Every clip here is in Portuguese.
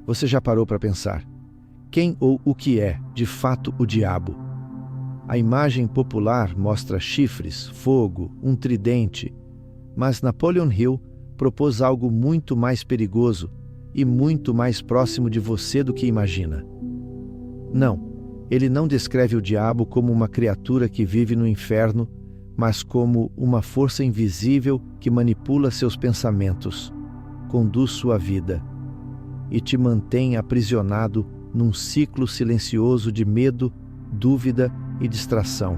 Você já parou para pensar? Quem ou o que é, de fato, o diabo? A imagem popular mostra chifres, fogo, um tridente, mas Napoleon Hill propôs algo muito mais perigoso e muito mais próximo de você do que imagina. Não, ele não descreve o diabo como uma criatura que vive no inferno, mas como uma força invisível que manipula seus pensamentos, conduz sua vida e te mantém aprisionado num ciclo silencioso de medo, dúvida e distração.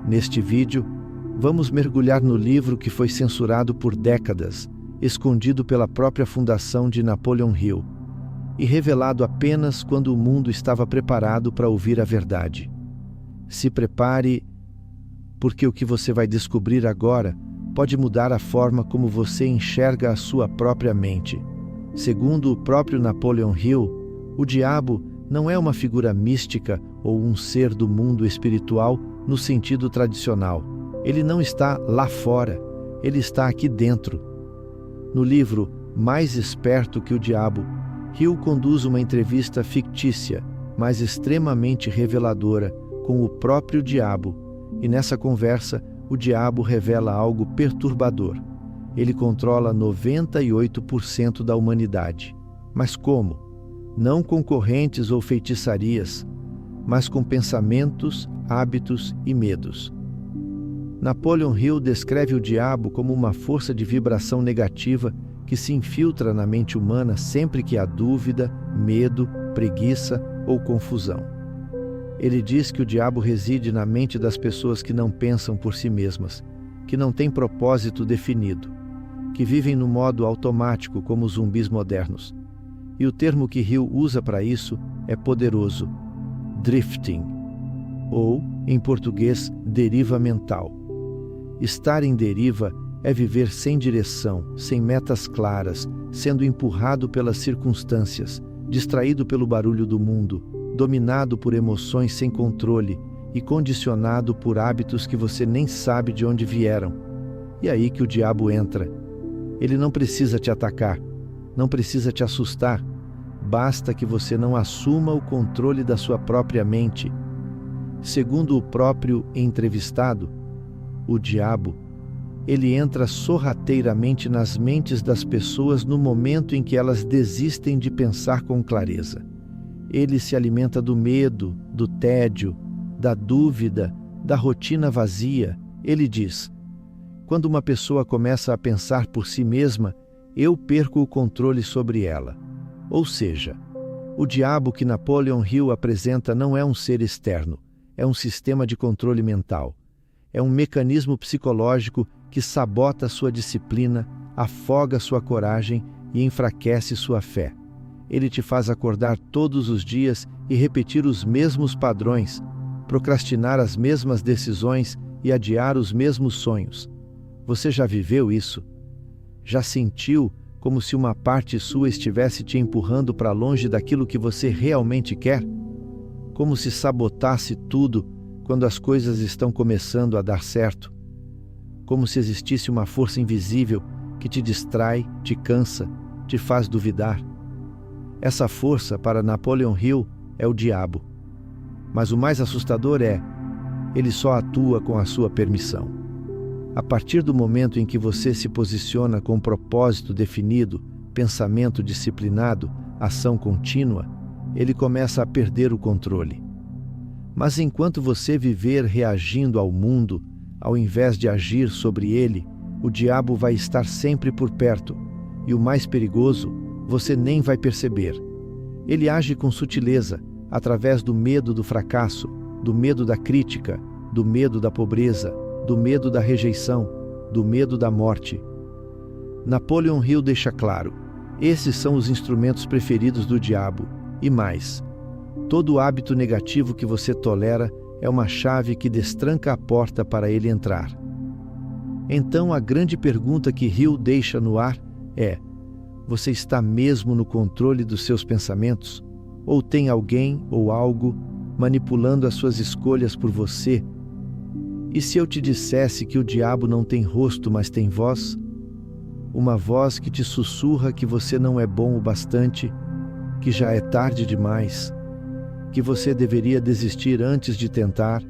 Neste vídeo, vamos mergulhar no livro que foi censurado por décadas, escondido pela própria fundação de Napoleon Hill e revelado apenas quando o mundo estava preparado para ouvir a verdade. Se prepare, porque o que você vai descobrir agora pode mudar a forma como você enxerga a sua própria mente. Segundo o próprio Napoleon Hill, o diabo não é uma figura mística ou um ser do mundo espiritual no sentido tradicional. Ele não está lá fora, ele está aqui dentro. No livro Mais Esperto que o Diabo, Hill conduz uma entrevista fictícia, mas extremamente reveladora, com o próprio diabo, e nessa conversa o diabo revela algo perturbador. Ele controla 98% da humanidade. Mas como? Não com correntes ou feitiçarias, mas com pensamentos, hábitos e medos. Napoleon Hill descreve o diabo como uma força de vibração negativa que se infiltra na mente humana sempre que há dúvida, medo, preguiça ou confusão. Ele diz que o diabo reside na mente das pessoas que não pensam por si mesmas, que não têm propósito definido, que vivem no modo automático como os zumbis modernos. E o termo que Hill usa para isso é poderoso: drifting, ou, em português, deriva mental. Estar em deriva é viver sem direção, sem metas claras, sendo empurrado pelas circunstâncias, distraído pelo barulho do mundo, dominado por emoções sem controle e condicionado por hábitos que você nem sabe de onde vieram. E aí que o diabo entra. Ele não precisa te atacar, não precisa te assustar, basta que você não assuma o controle da sua própria mente. Segundo o próprio entrevistado, o diabo, ele entra sorrateiramente nas mentes das pessoas no momento em que elas desistem de pensar com clareza. Ele se alimenta do medo, do tédio, da dúvida, da rotina vazia. Ele diz: quando uma pessoa começa a pensar por si mesma, eu perco o controle sobre ela. Ou seja, o diabo que Napoleon Hill apresenta não é um ser externo, é um sistema de controle mental. É um mecanismo psicológico que sabota sua disciplina, afoga sua coragem e enfraquece sua fé. Ele te faz acordar todos os dias e repetir os mesmos padrões, procrastinar as mesmas decisões e adiar os mesmos sonhos. Você já viveu isso? Já sentiu como se uma parte sua estivesse te empurrando para longe daquilo que você realmente quer? Como se sabotasse tudo quando as coisas estão começando a dar certo? Como se existisse uma força invisível que te distrai, te cansa, te faz duvidar? Essa força, para Napoleon Hill, é o diabo. Mas o mais assustador é, ele só atua com a sua permissão. A partir do momento em que você se posiciona com propósito definido, pensamento disciplinado, ação contínua, ele começa a perder o controle. Mas enquanto você viver reagindo ao mundo, ao invés de agir sobre ele, o diabo vai estar sempre por perto, e o mais perigoso, você nem vai perceber. Ele age com sutileza, através do medo do fracasso, do medo da crítica, do medo da pobreza, do medo da rejeição, do medo da morte. Napoleon Hill deixa claro: esses são os instrumentos preferidos do diabo, e mais. Todo hábito negativo que você tolera é uma chave que destranca a porta para ele entrar. Então a grande pergunta que Hill deixa no ar é: você está mesmo no controle dos seus pensamentos? Ou tem alguém ou algo manipulando as suas escolhas por você? E se eu te dissesse que o diabo não tem rosto, mas tem voz? Uma voz que te sussurra que você não é bom o bastante, que já é tarde demais, que você deveria desistir antes de tentar.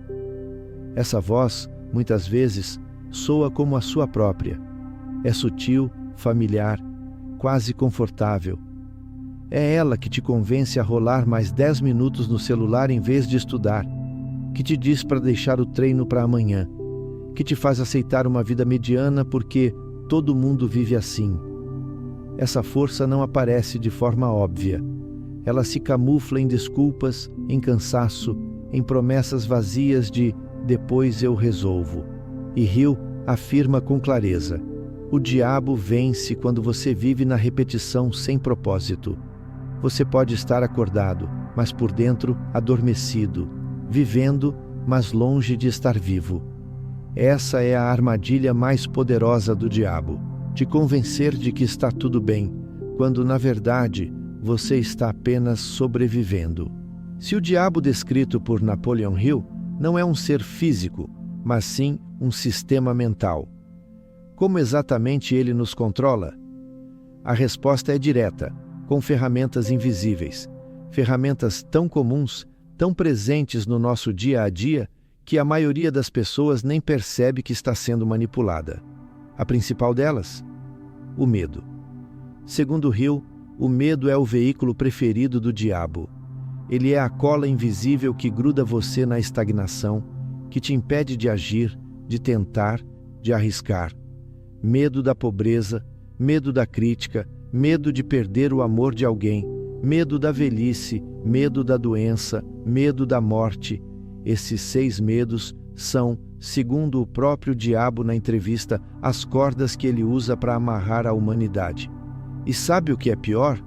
Essa voz, muitas vezes, soa como a sua própria. É sutil, familiar, quase confortável. É ela que te convence a rolar mais 10 minutos no celular em vez de estudar, que te diz para deixar o treino para amanhã, que te faz aceitar uma vida mediana porque todo mundo vive assim. Essa força não aparece de forma óbvia. Ela se camufla em desculpas, em cansaço, em promessas vazias de "depois eu resolvo". E Hill afirma com clareza: o diabo vence quando você vive na repetição sem propósito. Você pode estar acordado, mas por dentro adormecido, vivendo, mas longe de estar vivo. Essa é a armadilha mais poderosa do diabo: te convencer de que está tudo bem, quando na verdade você está apenas sobrevivendo. Se o diabo descrito por Napoleon Hill não é um ser físico, mas sim um sistema mental, como exatamente ele nos controla? A resposta é direta, com ferramentas invisíveis, ferramentas tão comuns, tão presentes no nosso dia a dia, que a maioria das pessoas nem percebe que está sendo manipulada. A principal delas? O medo. Segundo Hill, o medo é o veículo preferido do diabo. Ele é a cola invisível que gruda você na estagnação, que te impede de agir, de tentar, de arriscar. Medo da pobreza, medo da crítica, medo de perder o amor de alguém, medo da velhice, medo da doença, medo da morte. Esses 6 medos são, segundo o próprio diabo na entrevista, as cordas que ele usa para amarrar a humanidade. E sabe o que é pior?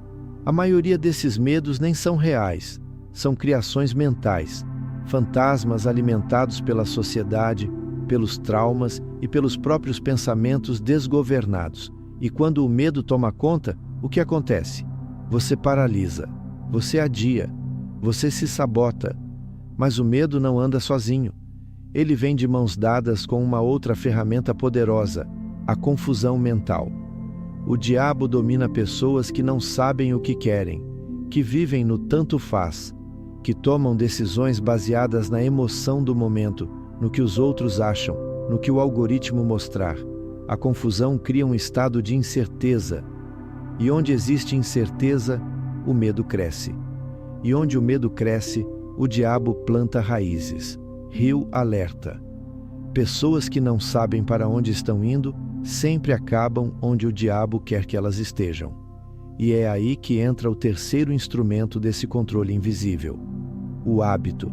A maioria desses medos nem são reais, são criações mentais, fantasmas alimentados pela sociedade, pelos traumas e pelos próprios pensamentos desgovernados. E quando o medo toma conta, o que acontece? Você paralisa, você adia, você se sabota. Mas o medo não anda sozinho. Ele vem de mãos dadas com uma outra ferramenta poderosa: a confusão mental. O diabo domina pessoas que não sabem o que querem, que vivem no tanto faz, que tomam decisões baseadas na emoção do momento, no que os outros acham, no que o algoritmo mostrar. A confusão cria um estado de incerteza. E onde existe incerteza, o medo cresce. E onde o medo cresce, o diabo planta raízes. Hill alerta: pessoas que não sabem para onde estão indo sempre acabam onde o diabo quer que elas estejam. E é aí que entra o terceiro instrumento desse controle invisível: o hábito.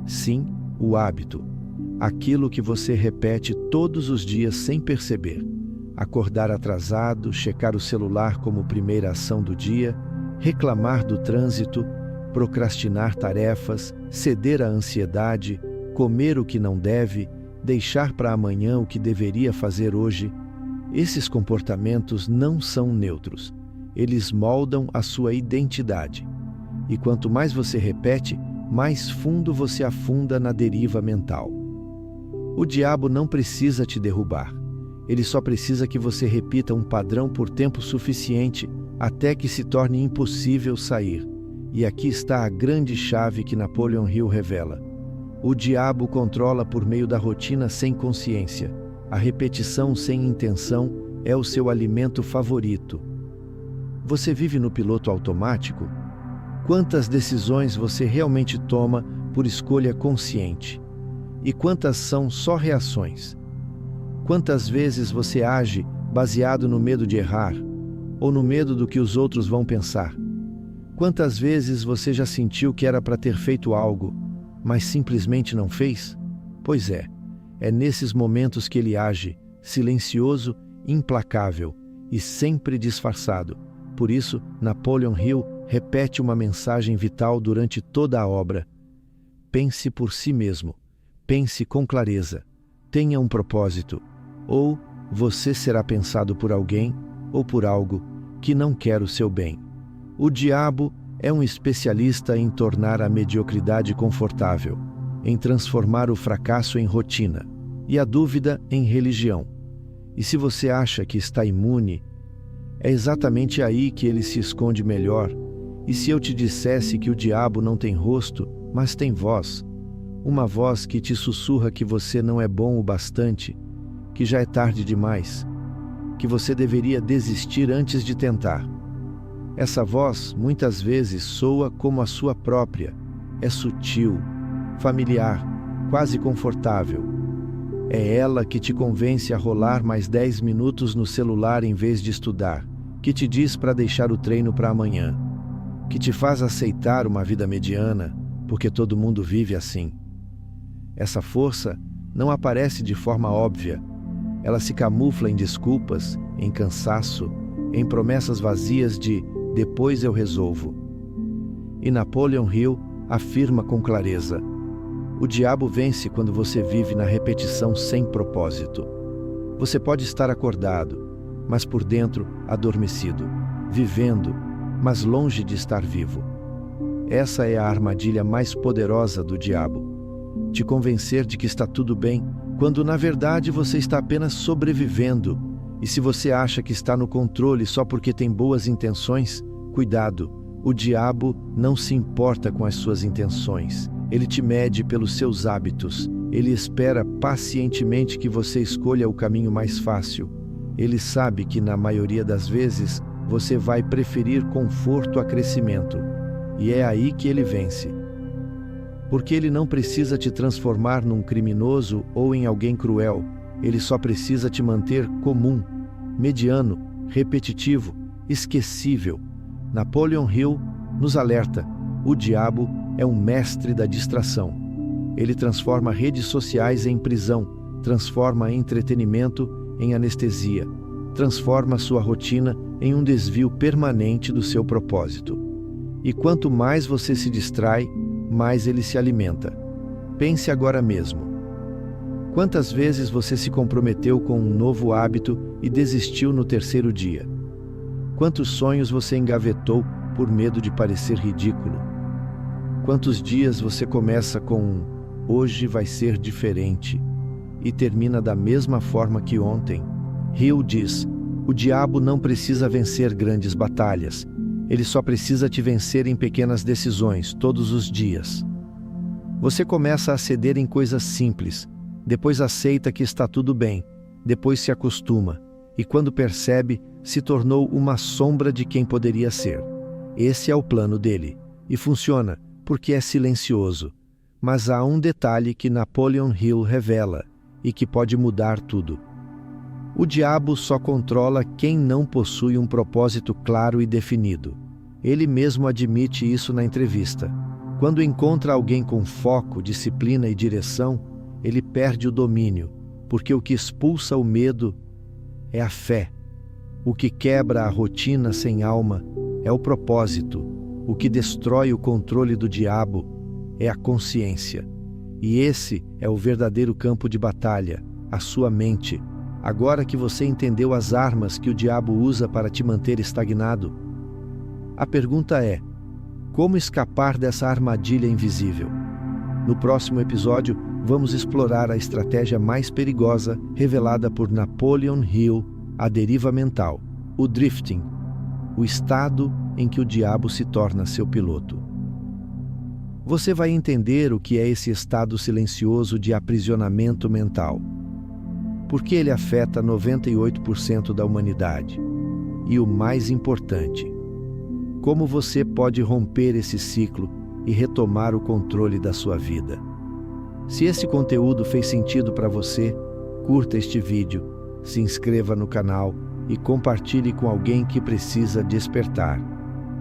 Sim, o hábito. Aquilo que você repete todos os dias sem perceber. Acordar atrasado, checar o celular como primeira ação do dia, reclamar do trânsito, procrastinar tarefas, ceder à ansiedade, comer o que não deve, deixar para amanhã o que deveria fazer hoje. Esses comportamentos não são neutros. Eles moldam a sua identidade. E quanto mais você repete, mais fundo você afunda na deriva mental. O diabo não precisa te derrubar. Ele só precisa que você repita um padrão por tempo suficiente até que se torne impossível sair. E aqui está a grande chave que Napoleon Hill revela. O diabo controla por meio da rotina sem consciência. A repetição sem intenção é o seu alimento favorito. Você vive no piloto automático? Quantas decisões você realmente toma por escolha consciente? E quantas são só reações? Quantas vezes você age baseado no medo de errar, ou no medo do que os outros vão pensar? Quantas vezes você já sentiu que era para ter feito algo, mas simplesmente não fez? Pois é nesses momentos que ele age, silencioso, implacável e sempre disfarçado. Por isso, Napoleon Hill repete uma mensagem vital durante toda a obra: pense por si mesmo, pense com clareza, tenha um propósito, ou você será pensado por alguém ou por algo que não quer o seu bem. O diabo é um especialista em tornar a mediocridade confortável, em transformar o fracasso em rotina e a dúvida em religião. E se você acha que está imune, é exatamente aí que ele se esconde melhor E se eu te dissesse que o diabo não tem rosto, mas tem voz, uma voz que te sussurra que você não é bom o bastante, que já é tarde demais, que você deveria desistir antes de tentar. Essa voz muitas vezes soa como a sua própria, é sutil, familiar, quase confortável. É ela que te convence a rolar mais 10 minutos no celular em vez de estudar, que te diz para deixar o treino para amanhã, que te faz aceitar uma vida mediana, porque todo mundo vive assim. Essa força não aparece de forma óbvia. Ela se camufla em desculpas, em cansaço, em promessas vazias de "depois eu resolvo". E Napoleon Hill afirma com clareza: o diabo vence quando você vive na repetição sem propósito. Você pode estar acordado, mas por dentro adormecido, vivendo, mas longe de estar vivo. Essa é a armadilha mais poderosa do diabo. Te convencer de que está tudo bem, quando na verdade você está apenas sobrevivendo. E se você acha que está no controle só porque tem boas intenções, cuidado, o diabo não se importa com as suas intenções. Ele te mede pelos seus hábitos. Ele espera pacientemente que você escolha o caminho mais fácil. Ele sabe que na maioria das vezes você vai preferir conforto a crescimento. E é aí que ele vence. Porque ele não precisa te transformar num criminoso ou em alguém cruel. Ele só precisa te manter comum, mediano, repetitivo, esquecível. Napoleon Hill nos alerta: o diabo é um mestre da distração. Ele transforma redes sociais em prisão, transforma entretenimento em anestesia, transforma sua rotina em um desvio permanente do seu propósito. E quanto mais você se distrai, mais ele se alimenta. Pense agora mesmo. Quantas vezes você se comprometeu com um novo hábito e desistiu no terceiro dia? Quantos sonhos você engavetou por medo de parecer ridículo? Quantos dias você começa com um "hoje vai ser diferente" e termina da mesma forma que ontem? Hill diz: o diabo não precisa vencer grandes batalhas. Ele só precisa te vencer em pequenas decisões, todos os dias. Você começa a ceder em coisas simples, depois aceita que está tudo bem, depois se acostuma, e quando percebe, se tornou uma sombra de quem poderia ser. Esse é o plano dele, e funciona, porque é silencioso. Mas há um detalhe que Napoleon Hill revela, e que pode mudar tudo. O diabo só controla quem não possui um propósito claro e definido. Ele mesmo admite isso na entrevista. Quando encontra alguém com foco, disciplina e direção, ele perde o domínio, porque o que expulsa o medo é a fé. O que quebra a rotina sem alma é o propósito. O que destrói o controle do diabo é a consciência. E esse é o verdadeiro campo de batalha, a sua mente. Agora que você entendeu as armas que o diabo usa para te manter estagnado, a pergunta é: como escapar dessa armadilha invisível? No próximo episódio, vamos explorar a estratégia mais perigosa revelada por Napoleon Hill, a deriva mental, o drifting, o estado em que o diabo se torna seu piloto. Você vai entender o que é esse estado silencioso de aprisionamento mental, porque ele afeta 98% da humanidade. E o mais importante, como você pode romper esse ciclo e retomar o controle da sua vida. Se esse conteúdo fez sentido para você, curta este vídeo, se inscreva no canal e compartilhe com alguém que precisa despertar.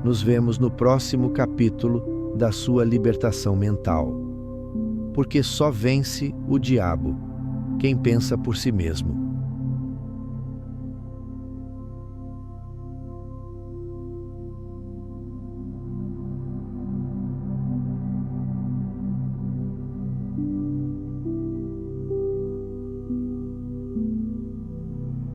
Nos vemos no próximo capítulo da sua libertação mental. Porque só vence o diabo quem pensa por si mesmo.